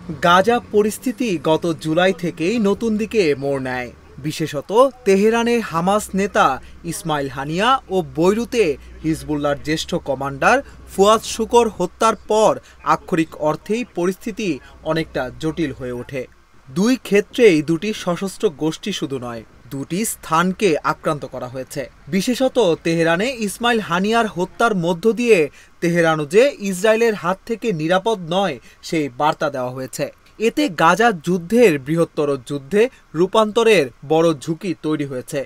গাজা পরিস্থিতি গত জুলাই থেকেই নতুন দিকে মোড় নেয়। বিশেষত তেহরানে হামাস নেতা ইসমাইল হানিয়া ও বৈরুতে হিজবুল্লাহর জ্যেষ্ঠ কমান্ডার ফুয়াদ শুকর হত্যার পর আক্ষরিক অর্থেই পরিস্থিতি অনেকটা জটিল হয়ে ওঠে। দুই ক্ষেত্রেই দুটি সশস্ত্র গোষ্ঠী শুধু নয়, দুটি স্থানকে আক্রান্ত করা হয়েছে। বিশেষত তেহরানে ইসমাইল হানিয়ার হত্যার মধ্য দিয়ে তেহরানও যে ইসরায়েলের হাত থেকে নিরাপদ নয় সেই বার্তা দেওয়া হয়েছে। এতে গাজা যুদ্ধের বৃহত্তর যুদ্ধে রূপান্তরের বড় ঝুঁকি তৈরি হয়েছে।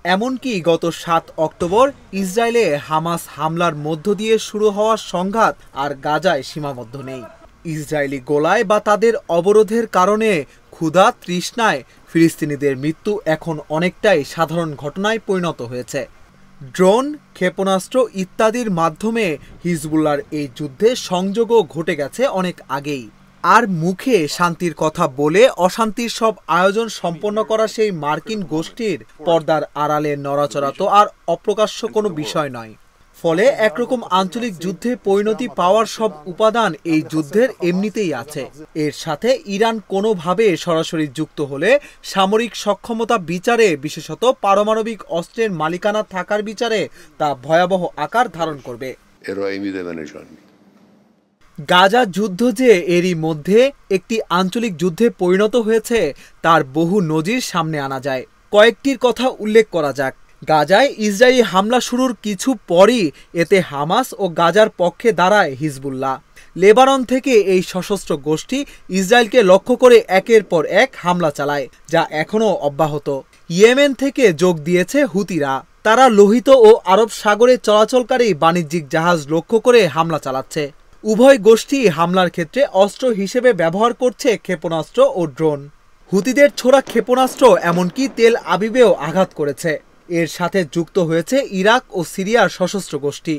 এমনকি গত ৭ অক্টোবর ইসরায়েলে হামাস হামলার মধ্য দিয়ে শুরু হওয়া সংঘাত আর গাজায় সীমাবদ্ধ নেই। ইসরায়েলি গোলায় বা তাদের অবরোধের কারণে ক্ষুধা তৃষ্ণায় ফিলিস্তিনিদের মৃত্যু এখন অনেকটাই সাধারণ ঘটনায় পরিণত হয়েছে। ড্রোন, ক্ষেপণাস্ত্র ইত্যাদির মাধ্যমে হিজবুল্লাহর এই যুদ্ধে সংযোগও ঘটে গেছে অনেক আগেই। আর মুখে শান্তির কথা বলে অশান্তির সব আয়োজন সম্পন্ন করা সেই মার্কিন গোষ্ঠীর পর্দার আড়ালে নড়াচড়া তো আর অপ্রকাশ্য কোনো বিষয় নয়। ফলে একরকম আঞ্চলিক যুদ্ধে পরিণতি পাওয়ার সব উপাদান এই যুদ্ধের এমনিতেই আছে। এর সাথে ইরান কোনোভাবে সরাসরি যুক্ত হলে সামরিক সক্ষমতা বিচারে, বিশেষত পারমাণবিক অস্ত্রের মালিকানা থাকার বিচারে তা ভয়াবহ আকার ধারণ করবে। গাজা যুদ্ধ যে এরই মধ্যে একটি আঞ্চলিক যুদ্ধে পরিণত হয়েছে তার বহু নজির সামনে আনা যায়। কয়েকটির কথা উল্লেখ করা যাক। গাজায় ইসরায়েলি হামলা শুরুর কিছু পরই এতে হামাস ও গাজার পক্ষে দাঁড়ায় হিজবুল্লাহ। লেবানন থেকে এই সশস্ত্র গোষ্ঠী ইসরায়েলকে লক্ষ্য করে একের পর এক হামলা চালায়, যা এখনও অব্যাহত। ইয়েমেন থেকে যোগ দিয়েছে হুতিরা। তারা লোহিত ও আরব সাগরে চলাচলকারী বাণিজ্যিক জাহাজ লক্ষ্য করে হামলা চালাচ্ছে। উভয় গোষ্ঠী হামলার ক্ষেত্রে অস্ত্র হিসেবে ব্যবহার করছে ক্ষেপণাস্ত্র ও ড্রোন। হুতিদের ছোড়া ক্ষেপণাস্ত্র এমনকি তেল আবিবেও আঘাত করেছে। এর সাথে যুক্ত হয়েছে ইরাক ও সিরিয়ার সশস্ত্র গোষ্ঠী।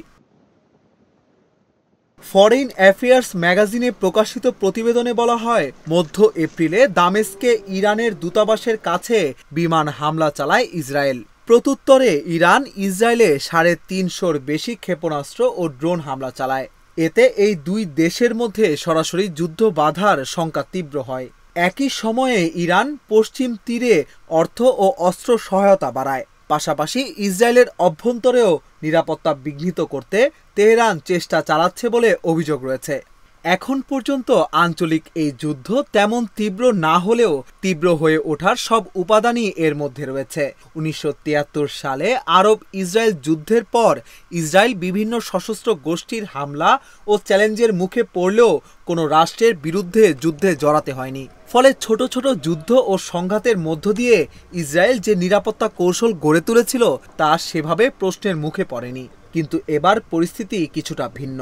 ফরেন অ্যাফেয়ার্স ম্যাগাজিনে প্রকাশিত প্রতিবেদনে বলা হয়, মধ্য এপ্রিলে দামেস্কে ইরানের দূতাবাসের কাছে বিমান হামলা চালায় ইসরায়েল। প্রত্যুত্তরে ইরান ইসরায়েলে ৩৫০'র বেশি ক্ষেপণাস্ত্র ও ড্রোন হামলা চালায়। এতে এই দুই দেশের মধ্যে সরাসরি যুদ্ধ বাধার শঙ্কা তীব্র হয়। একই সময়ে ইরান পশ্চিম তীরে অর্থ ও অস্ত্র সহায়তা বাড়ায়। পাশাপাশি ইসরায়েলের অভ্যন্তরেও নিরাপত্তা বিঘ্নিত করতে তেহরান চেষ্টা চালাচ্ছে বলে অভিযোগ রয়েছে। এখন পর্যন্ত আঞ্চলিক এই যুদ্ধ তেমন তীব্র না হলেও তীব্র হয়ে ওঠার সব উপাদানই এর মধ্যে রয়েছে। ১৯৭৩ সালে আরব ইসরায়েল যুদ্ধের পর ইসরায়েল বিভিন্ন সশস্ত্র গোষ্ঠীর হামলা ও চ্যালেঞ্জের মুখে পড়লেও কোনো রাষ্ট্রের বিরুদ্ধে যুদ্ধে জড়াতে হয়নি। ফলে ছোট ছোট যুদ্ধ ও সংঘাতের মধ্য দিয়ে ইসরায়েল যে নিরাপত্তা কৌশল গড়ে তুলেছিল তা সেভাবে প্রশ্নের মুখে পড়েনি। কিন্তু এবার পরিস্থিতি কিছুটা ভিন্ন।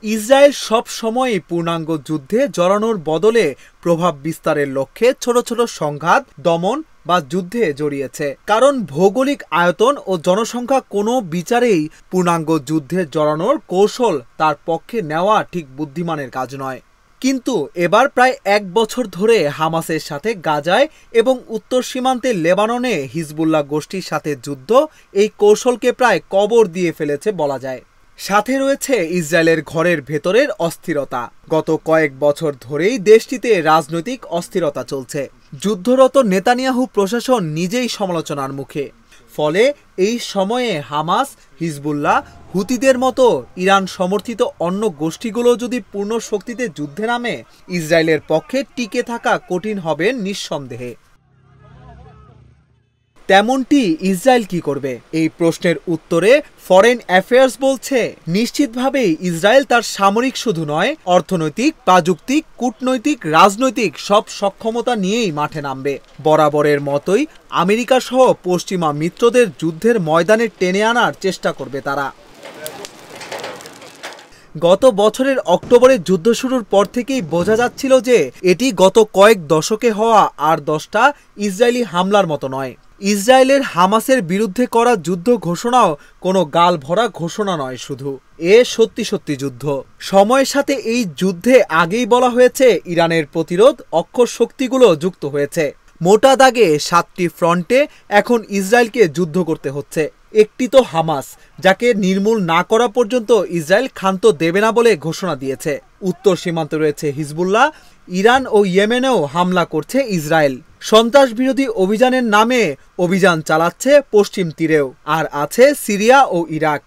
ইসরায়েল সব সময়ই পূর্ণাঙ্গ যুদ্ধে জড়ানোর বদলে প্রভাব বিস্তারের লক্ষ্যে ছোট ছোট সংঘাত, দমন বা যুদ্ধে জড়িয়েছে। কারণ ভৌগোলিক আয়তন ও জনসংখ্যা কোনো বিচারেই পূর্ণাঙ্গ যুদ্ধে জড়ানোর কৌশল তার পক্ষে নেওয়া ঠিক বুদ্ধিমানের কাজ নয়। কিন্তু এবার প্রায় ১ বছর ধরে হামাসের সাথে গাজায় এবং উত্তর সীমান্তে লেবাননে হিজবুল্লাহ গোষ্ঠীর সাথে যুদ্ধ এই কৌশলকে প্রায় কবর দিয়ে ফেলেছে বলা যায়। সাথে রয়েছে ইসরায়েলের ঘরের ভেতরের অস্থিরতা। গত কয়েক বছর ধরেই দেশটিতে রাজনৈতিক অস্থিরতা চলছে। যুদ্ধরত নেতানিয়াহু প্রশাসন নিজেই সমালোচনার মুখে। ফলে এই সময়ে হামাস, হিজবুল্লাহ, হুতিদের মতো ইরান সমর্থিত অন্য গোষ্ঠীগুলো যদি পূর্ণ শক্তিতে যুদ্ধে নামে, ইসরায়েলের পক্ষে টিকে থাকা কঠিন হবে নিঃসন্দেহে। তেমনটি ইসরায়েল কি করবে? এই প্রশ্নের উত্তরে ফরেন অ্যাফেয়ার্স বলছে, নিশ্চিতভাবেই ইসরায়েল তার সামরিক শুধু নয়, অর্থনৈতিক, প্রযুক্তিক, কূটনৈতিক, রাজনৈতিক সব সক্ষমতা নিয়েই মাঠে নামবে। বরাবরের মতোই আমেরিকা সহ পশ্চিমা মিত্রদের যুদ্ধের ময়দানে টেনে আনার চেষ্টা করবে তারা। গত বছরের অক্টোবরে যুদ্ধ শুরুর পর থেকেই বোঝা যাচ্ছিল যে এটি গত কয়েক দশকে হওয়া আর 10টা ইসরায়েলি হামলার মতো নয়। ইসরায়েলের হামাসের বিরুদ্ধে করা যুদ্ধ ঘোষণাও কোনো গাল ভরা ঘোষণা নয়, শুধু সত্যি সত্যি যুদ্ধ। সময়ের সাথে এই যুদ্ধে আগেই বলা হয়েছে ইরানের প্রতিরোধ অক্ষর শক্তিগুলো যুক্ত হয়েছে। মোটা দাগে 7টি ফ্রন্টে এখন ইসরায়েলকে যুদ্ধ করতে হচ্ছে। একটি তো হামাস, যাকে নির্মূল না করা পর্যন্ত ইসরায়েল ক্ষান্ত দেবে না বলে ঘোষণা দিয়েছে। উত্তর সীমান্তে রয়েছে হিজবুল্লাহ, ইরান ও ইয়েমেনেও হামলা করছে ইসরায়েল। সন্ত্রাস বিরোধী অভিযানের নামে অভিযান চালাচ্ছে পশ্চিম তীরেও, আর আছে সিরিয়া ও ইরাক।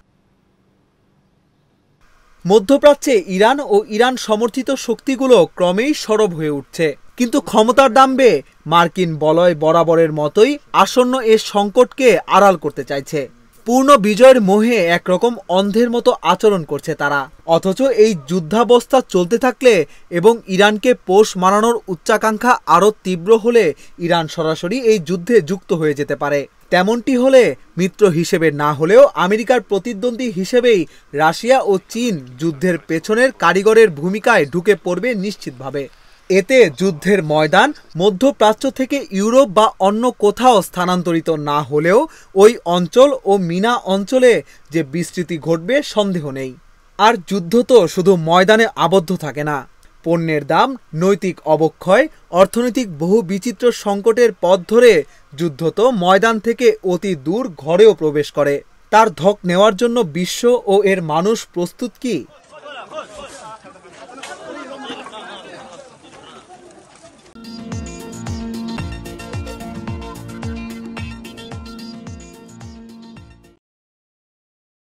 মধ্যপ্রাচ্যে ইরান ও ইরান সমর্থিত শক্তিগুলো ক্রমেই সরব হয়ে উঠছে, কিন্তু ক্ষমতার দাম্বে মার্কিন বলয় বরাবরের মতোই আসন্ন এ সংকটকে আড়াল করতে চাইছে। পূর্ণ বিজয়ের মোহে একরকম অন্ধের মতো আচরণ করছে তারা। অথচ এই যুদ্ধাবস্থা চলতে থাকলে এবং ইরানকে পোষ মানানোর উচ্চাকাঙ্ক্ষা আরও তীব্র হলে ইরান সরাসরি এই যুদ্ধে যুক্ত হয়ে যেতে পারে। তেমনটি হলে মিত্র হিসেবে না হলেও আমেরিকার প্রতিদ্বন্দ্বী হিসেবেই রাশিয়া ও চীন যুদ্ধের পেছনের কারিগরের ভূমিকায় ঢুকে পড়বে নিশ্চিতভাবে। এতে যুদ্ধের ময়দান মধ্যপ্রাচ্য থেকে ইউরোপ বা অন্য কোথাও স্থানান্তরিত না হলেও ওই অঞ্চল ও মিনা অঞ্চলে যে বিস্তৃতি ঘটবে সন্দেহ নেই। আর যুদ্ধ তো শুধু ময়দানে আবদ্ধ থাকে না। পণ্যের দাম, নৈতিক অবক্ষয়, অর্থনৈতিক বহু বিচিত্র সংকটের পথ ধরে যুদ্ধ তো ময়দান থেকে অতি দূর ঘরেও প্রবেশ করে। তার ধক নেওয়ার জন্য বিশ্ব ও এর মানুষ প্রস্তুত কি?